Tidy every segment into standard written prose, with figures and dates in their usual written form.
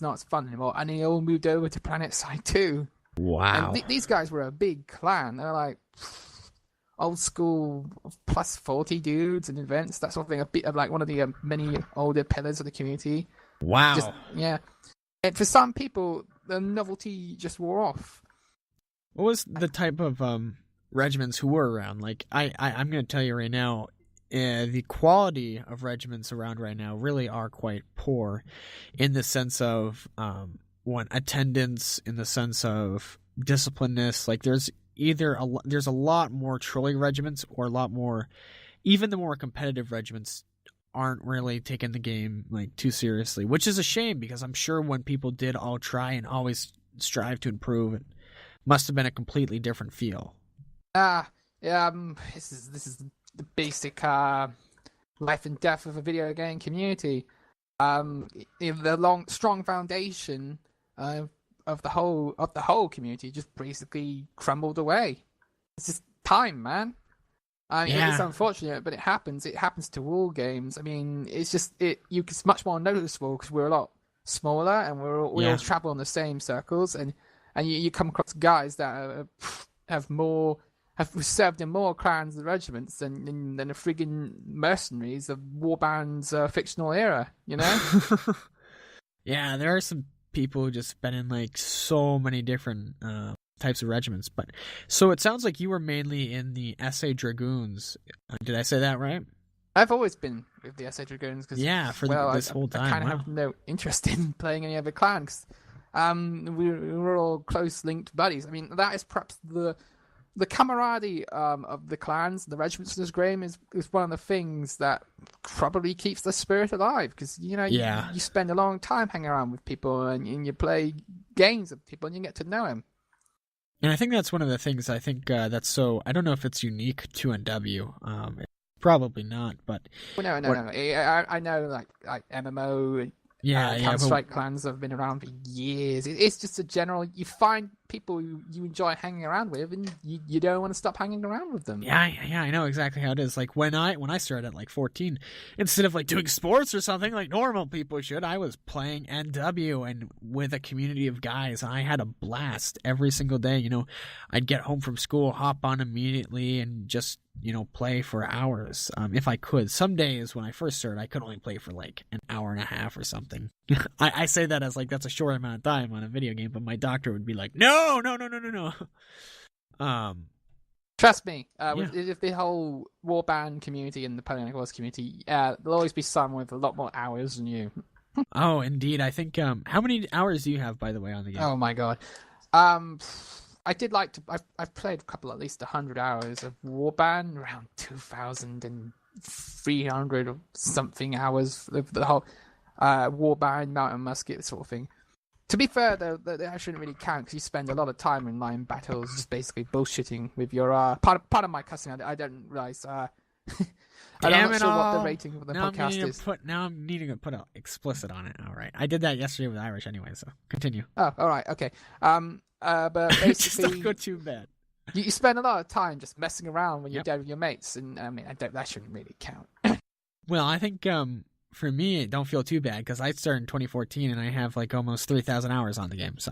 not as fun anymore, and they all moved over to Planet Side 2. Wow. And these guys were a big clan. They're like old school plus 40 dudes and events, that sort of thing. A bit of like one of the many older pillars of the community. Wow. Yeah. And for some people, the novelty just wore off. What was the type of regiments who were around? Like, I'm going to tell you right now, the quality of regiments around right now really are quite poor, in the sense of attendance, in the sense of disciplineness. Like, there's a lot more trolling regiments, or a lot more, even the more competitive regiments aren't really taking the game like too seriously, which is a shame, because I'm sure when people did all try and always strive to improve, it must have been a completely different feel. Yeah. This is the basic life and death of a video game community. The strong foundation of the whole community just basically crumbled away. It's just time, man. I mean, It's unfortunate, but it happens. It happens to all games. I mean, it's much more noticeable because we're a lot smaller, and we all travel in the same circles, and you come across guys that have served in more clans and regiments than the friggin' mercenaries of Warband's fictional era. You know? Yeah, there are some people who just been in like so many different types of regiments. But so it sounds like you were mainly in the SA Dragoons. Did I say that right? I've always been with the SA Dragoons because this whole time. I kind of have no interest in playing any other clan because we're all close linked buddies. I mean, that is perhaps the camaraderie of the clans, the regiments in this game is one of the things that probably keeps the spirit alive, because you spend a long time hanging around with people and you play games with people and you get to know them. And I think that's one of the things that's so, I don't know if it's unique to NW. Probably not, but no. I know like MMO. Counter-Strike clans have been around for years. It's just a general, you find people you enjoy hanging around with, and you don't want to stop hanging around with them. Yeah, I know exactly how it is. Like when I started at like 14, instead of like doing sports or something like normal people should, I was playing NW and with a community of guys. I had a blast every single day. You know, I'd get home from school, hop on immediately, and just play for hours if I could. Some days when I first started, I could only play for like an hour and a half or something. I say that as like that's a short amount of time on a video game, but my doctor would be like, no. Trust me, with the whole Warband community and the Napoleonic Wars community, there'll always be someone with a lot more hours than you. Oh, indeed. I think, how many hours do you have, by the way, on the game? Oh my god. I did like to. I've played a couple, at least 100 hours of Warband, around 2,300 or something hours of the whole Warband, Mountain Musket sort of thing. To be fair, though, that shouldn't really count because you spend a lot of time in line battles just basically bullshitting with your part of my cussing. I don't realize. I'm not sure what the rating of the podcast is. Now I'm needing to put an explicit on it. All right, I did that yesterday with Irish anyway, so continue. Oh, all right, okay. But basically, just don't go too bad. You spend a lot of time just messing around when you're dead with your mates, and I mean, that shouldn't really count. Well, I think for me, it don't feel too bad because I started in 2014 and I have like almost 3,000 hours on the game. So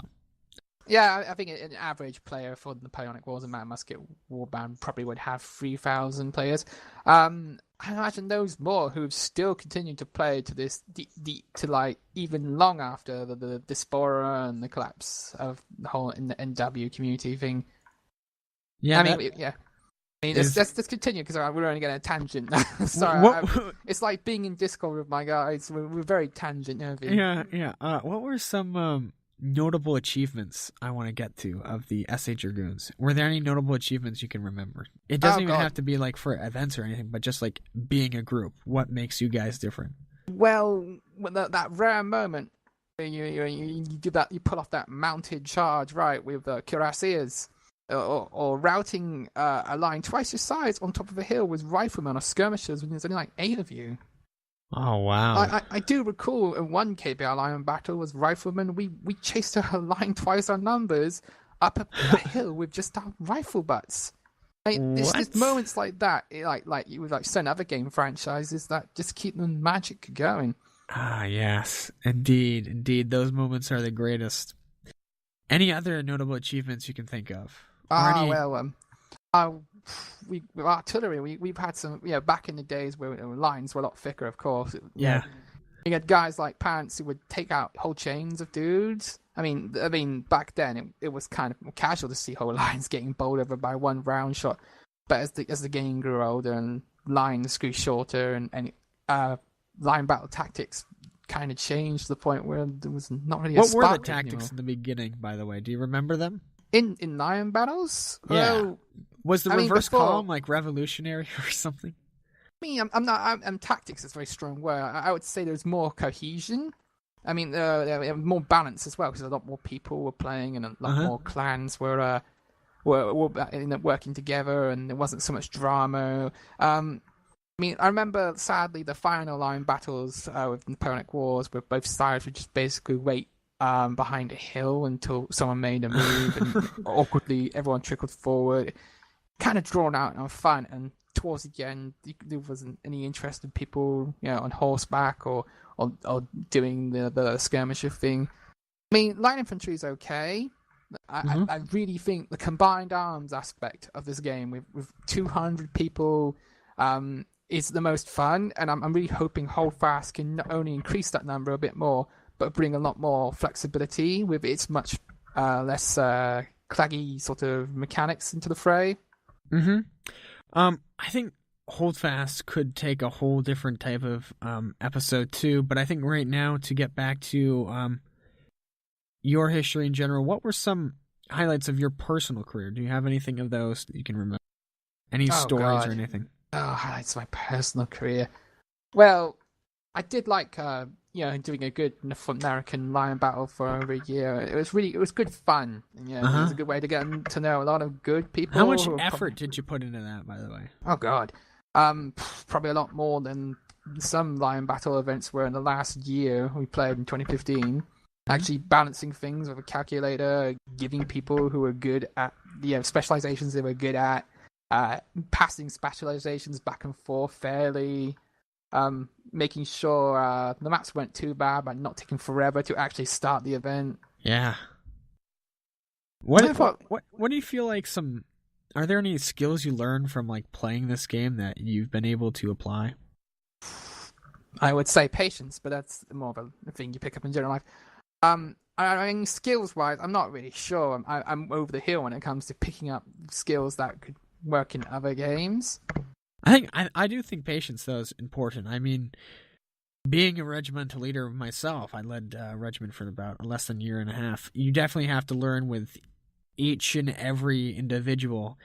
yeah, I think an average player for the Napoleonic Wars and Mountain Musket Warband probably would have 3,000 players. I imagine those more who've still continued to play to this, to like even long after the diaspora and the collapse of the whole in the NW community thing. Yeah, I mean, let's continue because we're only getting a tangent. Sorry, it's like being in Discord with my guys. We're very tangent heavy. Yeah. What were some notable achievements I want to get to of the SA Dragoons? Were there any notable achievements you can remember? It doesn't even have to be like for events or anything, but just like being a group. What makes you guys different? Well, that rare moment where you do that, you pull off that mounted charge, right, with cuirassiers. Or routing a line twice your size on top of a hill with riflemen or skirmishers when there's only like 8 of you. Oh, wow. I do recall in one KBR line battle was riflemen. We chased a line twice our numbers up a hill with just our rifle butts. There's moments like that, like you with like certain other game franchises that just keep the magic going. Ah, yes. Indeed. Those moments are the greatest. Any other notable achievements you can think of? Or Ah, any... well, uh, we with artillery, we've had some, back in the days where lines were a lot thicker, of course. Yeah. You had guys like Pants who would take out whole chains of dudes. I mean, back then it was kind of more casual to see whole lines getting bowled over by one round shot. But as the game grew older and lines grew shorter and line battle tactics kind of changed to the point where there was not really a What were the spark tactics anymore. in the beginning, by the way? Do you remember them? In lion battles, Yeah. well, Was the I mean, reverse before column like revolutionary or something? I'm not. Tactics is a very strong word. I would say there's more cohesion. I mean, there more balance as well because a lot more people were playing and a lot Uh-huh. more clans were working together, and there wasn't so much drama. I mean, I remember sadly the final line battles with Napoleonic Wars, where both sides would just basically wait behind a hill until someone made a move, and awkwardly everyone trickled forward. Kind of drawn out and fun, and towards the end there wasn't any interest in people on horseback or doing the skirmisher thing. I mean, light infantry is okay. I really think the combined arms aspect of this game with 200 people is the most fun, and I'm really hoping Holdfast can not only increase that number a bit more but bring a lot more flexibility with its much less claggy sort of mechanics into the fray. Mm-hmm. I think Holdfast could take a whole different type of episode too, but I think right now to get back to your history in general, what were some highlights of your personal career? Do you have anything of those that you can remember? Any Oh stories or God. anything? Oh, highlights of my personal career. Well, I did like doing a good North American lion battle for over a year. It was good fun. And, it was Uh-huh. a good way to get to know a lot of good people. How much who were effort did you put into that, by the way? Oh God, probably a lot more than some lion battle events were in the last year we played in 2015. Actually balancing things with a calculator, giving people who were good at specializations they were good at, passing specializations back and forth fairly, making sure the maps weren't too bad but not taking forever to actually start the event. Yeah. I thought, What do you feel like some... Are there any skills you learned from like playing this game that you've been able to apply? I would say patience, but that's more of a thing you pick up in general life. I mean, skills wise, I'm not really sure. I'm over the hill when it comes to picking up skills that could work in other games. I do think patience though is important. I mean, being a regimental leader myself, I led a regiment for about less than a year and a half. You definitely have to learn with each and every individual.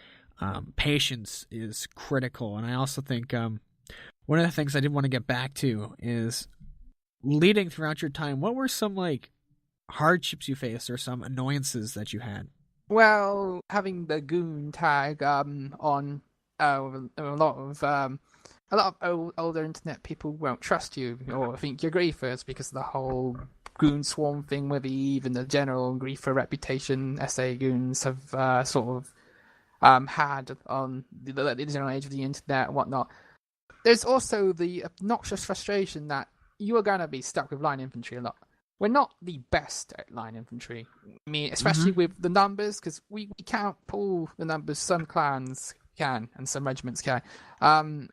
Patience is critical, and I also think one of the things I did want to get back to is leading throughout your time. What were some like hardships you faced or some annoyances that you had? Well, having the goon tag on a lot of older internet people won't trust you or think you're griefers because of the whole goon swarm thing with Eve and the general griefer reputation SA goons have sort of had on the general age of the internet and whatnot. There's also the obnoxious frustration that you are going to be stuck with line infantry a lot. We're not the best at line infantry. I mean, especially with the numbers, because we can't pull the numbers some clans can and some regiments can.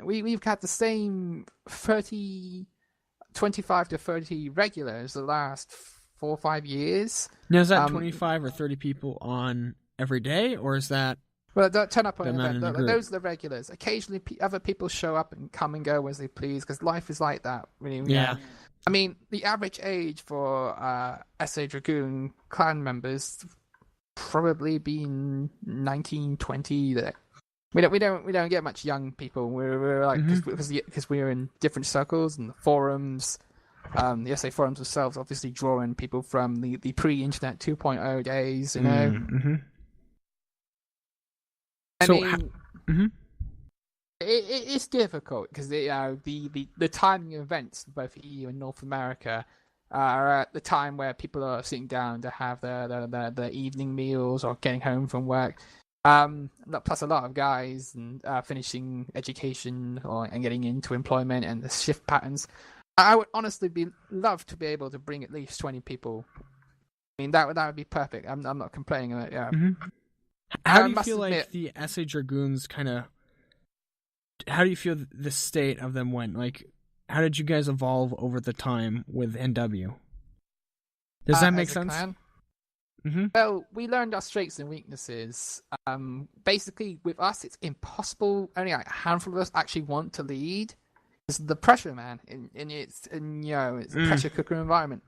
We've had the same 25 to 30 regulars the last 4 or 5 years. Now, is that 25 or 30 people on every day, or is that... Well, don't turn up on the an man event. in the group? Those are the regulars. Occasionally, other people show up and come and go as they please, because life is like that. Really. Yeah. I mean, the average age for SA Dragoon clan members probably been 19, 20. We don't get much young people. We're like because we're in different circles and the forums. The SA forums themselves obviously drawing people from the pre-internet 2.0 days. You know. Mm-hmm. I So, mean, it's difficult because the timing of events for both EU and North America are at the time where people are sitting down to have their evening meals or getting home from work. Plus a lot of guys and finishing education and getting into employment and the shift patterns. I would honestly love to be able to bring at least 20 people. I mean, that would be perfect. I'm not complaining. Yeah. Mm-hmm. How I do you must feel admit, like the SA Dragoons kind of? How do you feel the state of them went? Like, how did you guys evolve over the time with NW? Does that make as a sense? clan, Mm-hmm. well, we learned our strengths and weaknesses. Basically, with us, it's impossible. Only like a handful of us actually want to lead. It's the pressure, man, it's a pressure cooker environment.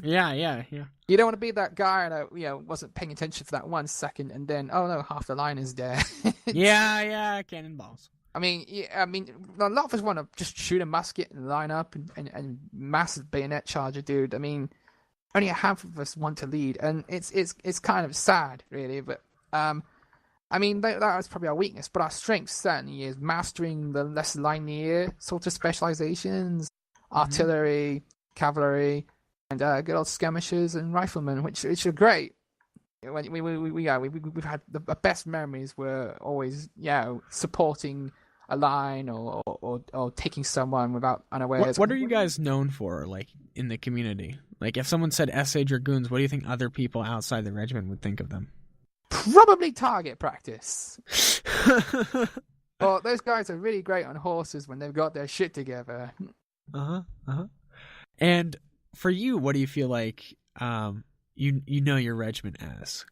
Yeah. You don't want to be that guy that wasn't paying attention for that 1 second, and then oh no, half the line is dead. Yeah, cannonballs. I mean, a lot of us want to just shoot a musket and line up and massive bayonet charge a dude. I mean, only a handful of us want to lead, and it's kind of sad, really. But I mean, that was probably our weakness, but our strength certainly is mastering the less linear sort of specializations, artillery, cavalry, and good old skirmishers and riflemen, which are great. We've had the best memories were always supporting a line or taking someone without unawares. What are you guys known for, like, in the community? Like, if someone said SA Dragoons, what do you think other people outside the regiment would think of them? Probably target practice. Well, those guys are really great on horses when they've got their shit together. And for you, what do you feel like you know your regiment as?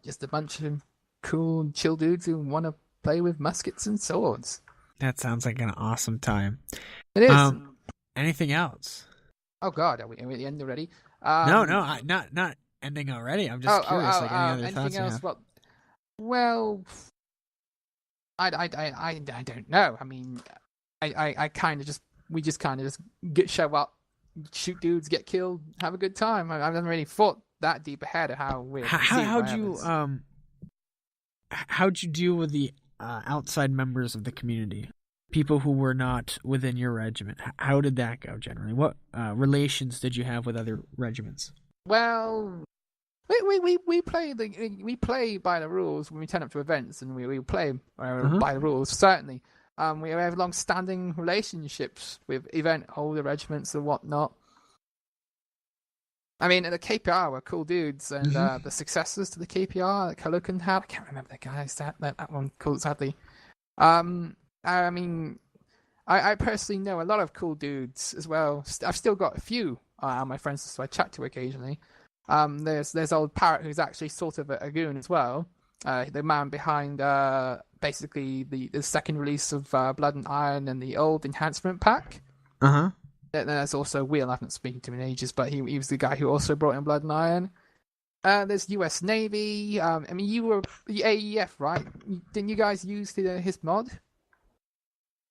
Just a bunch of cool, chill dudes who want to play with muskets and swords. That sounds like an awesome time. It is. Anything else? Oh God, are we at the end already? No, not ending already. I'm just curious. Like, any other thoughts you have? Well, I don't know. I mean, I kind of we just show up, shoot dudes, get killed, have a good time. I haven't really thought that deep ahead of how we're. How'd you deal with the outside members of the community? People who were not within your regiment. How did that go generally? What relations did you have with other regiments? Well, we play by the rules when we turn up to events, and we play by the rules. Certainly, we have long-standing relationships with event holder regiments and whatnot. I mean, the KPR were cool dudes, and the successors to the KPR, that Kalokan had, I can't remember the guys that one called sadly. I mean, I personally know a lot of cool dudes as well. I've still got a few my friends, so I chat to occasionally. There's old Parrot, who's actually sort of a goon as well. The man behind basically the second release of Blood and Iron and the old enhancement pack. Then there's also Will. I haven't spoken to him in ages, but he was the guy who also brought in Blood and Iron. There's US Navy. I mean, you were the AEF, right? Didn't you guys use his mod?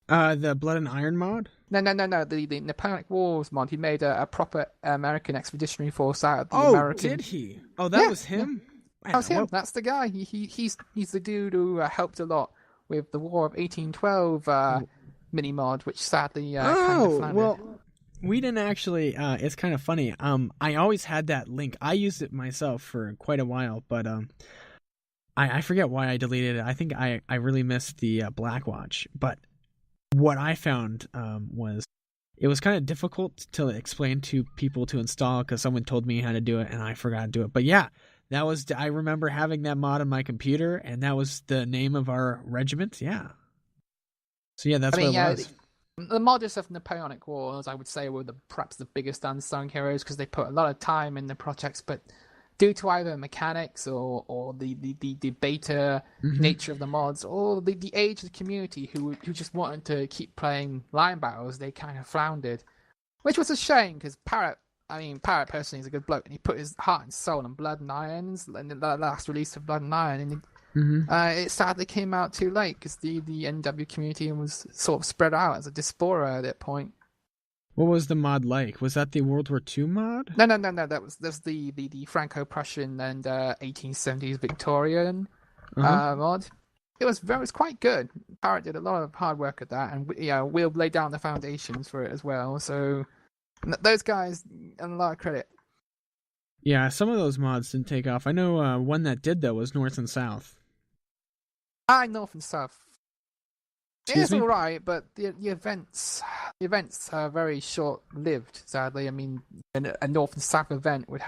The Blood and Iron mod? No. The Napoleonic Wars mod. He made a proper American expeditionary force out of the American. Oh, did he? Oh, that was him? Yeah. That was him. That's the guy. He's the dude who helped a lot with the War of 1812 mini mod, which sadly kind of floundered. Well, we didn't actually. It's kind of funny. I always had that link. I used it myself for quite a while, but I forget why I deleted it. I think I really missed the Blackwatch, but what I found was it was kind of difficult to explain to people to install because someone told me how to do it and I forgot to do it. But yeah, I remember having that mod on my computer, and that was the name of our regiment. Yeah. So yeah, that's what it was. The modders of Napoleonic Wars, I would say, were perhaps the biggest unsung heroes because they put a lot of time in the projects, but due to either mechanics or the beta nature of the mods, or the age of the community who just wanted to keep playing line battles, they kind of floundered, which was a shame because Parrot personally is a good bloke, and he put his heart and soul in Blood and Irons, and the last release of Blood and Iron, and it sadly came out too late because the NW community was sort of spread out as a diaspora at that point. What was the mod like? Was that the World War II mod? No. That's the Franco-Prussian and 1870s Victorian mod. It was quite good. Parrot did a lot of hard work at that, and Will laid down the foundations for it as well. So those guys, a lot of credit. Yeah, some of those mods didn't take off. I know one that did though was North and South. North and South. Excuse It's me? all right, but the events are very short lived. Sadly, I mean, a North and South event would